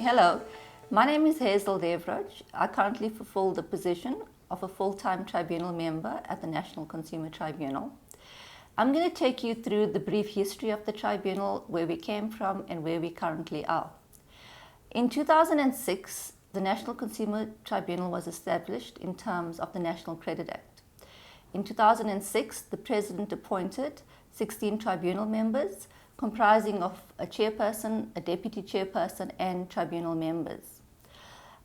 Hello, my name is Hazel Devraj. I currently fulfill the position of a full-time tribunal member at the National Consumer Tribunal. I'm going to take you through the brief history of the tribunal, where we came from and where we currently are. In 2006, the National Consumer Tribunal was established in terms of the National Credit Act. In 2006, the President appointed 16 tribunal members, comprising of a chairperson, a deputy chairperson, and tribunal members.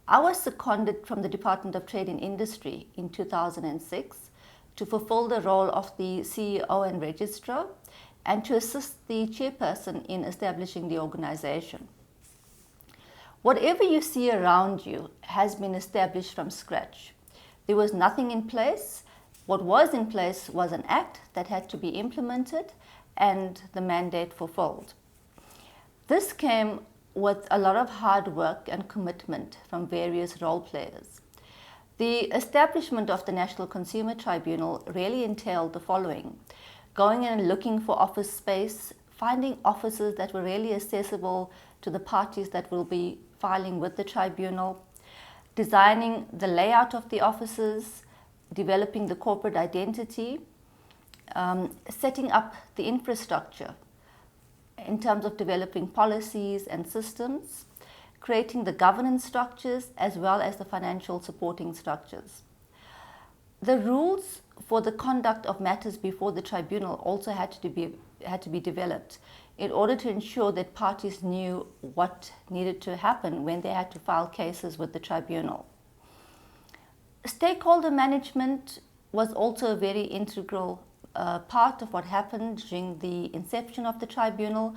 I was seconded from the Department of Trade and Industry in 2006 to fulfill the role of the CEO and registrar and to assist the chairperson in establishing the organization. Whatever you see around you has been established from scratch. There was nothing in place. What was in place was an act that had to be implemented and the mandate fulfilled. This came with a lot of hard work and commitment from various role players. The establishment of the National Consumer Tribunal really entailed the following: going in and looking for office space, finding offices that were really accessible to the parties that will be filing with the tribunal, designing the layout of the offices, developing the corporate identity, setting up the infrastructure in terms of developing policies and systems, creating the governance structures as well as the financial supporting structures. The rules for the conduct of matters before the tribunal also had to be developed in order to ensure that parties knew what needed to happen when they had to file cases with the tribunal. Stakeholder management was also a very integral part of what happened during the inception of the tribunal,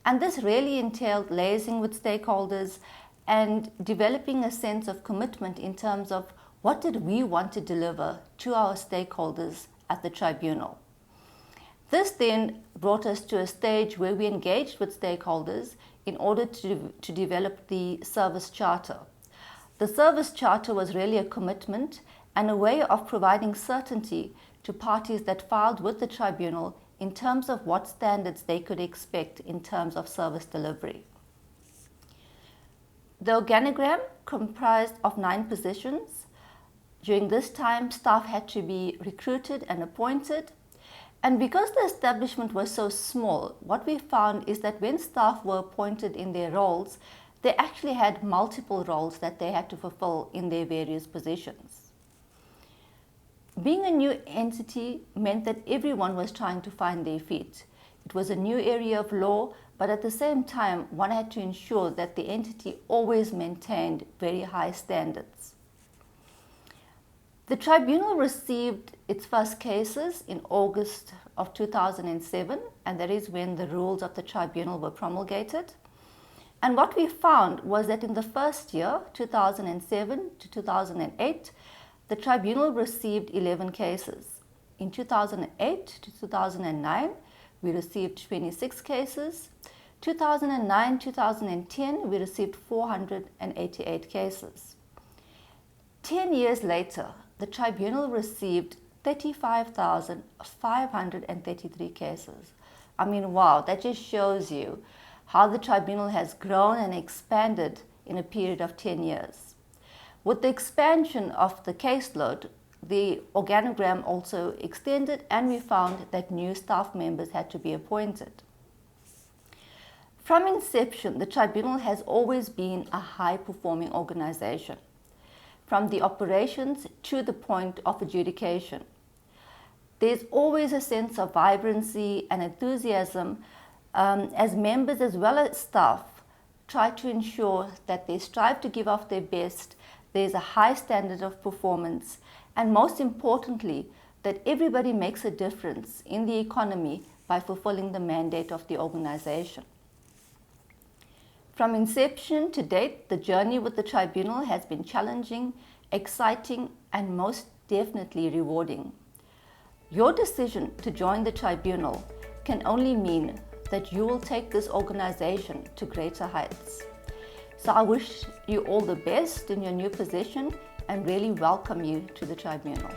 and this really entailed liaising with stakeholders and developing a sense of commitment in terms of what did we want to deliver to our stakeholders at the tribunal. This then brought us to a stage where we engaged with stakeholders in order to develop the service charter. The service charter was really a commitment and a way of providing certainty to parties that filed with the tribunal in terms of what standards they could expect in terms of service delivery. The organogram comprised of 9 positions. During this time, staff had to be recruited and appointed. And because the establishment was so small, what we found is that when staff were appointed in their roles, they actually had multiple roles that they had to fulfill in their various positions. Being a new entity meant that everyone was trying to find their feet. It was a new area of law, but at the same time, one had to ensure that the entity always maintained very high standards. The tribunal received its first cases in August of 2007, and that is when the rules of the tribunal were promulgated. And what we found was that in the first year, 2007 to 2008, the tribunal received 11 cases. In 2008 to 2009, we received 26 cases. 2009-2010, we received 488 cases. 10 years later, the tribunal received 35,533 cases. I mean, wow, that just shows you how the tribunal has grown and expanded in a period of 10 years. With the expansion of the caseload, the organogram also extended, and we found that new staff members had to be appointed. From inception, the tribunal has always been a high-performing organization, from the operations to the point of adjudication. There's always a sense of vibrancy and enthusiasm as members as well as staff try to ensure that they strive to give off their best. There's a high standard of performance, and most importantly, that everybody makes a difference in the economy by fulfilling the mandate of the organization. From inception to date, the journey with the tribunal has been challenging, exciting, and most definitely rewarding. Your decision to join the tribunal can only mean that you will take this organization to greater heights. So I wish you all the best in your new position and really welcome you to the tribunal.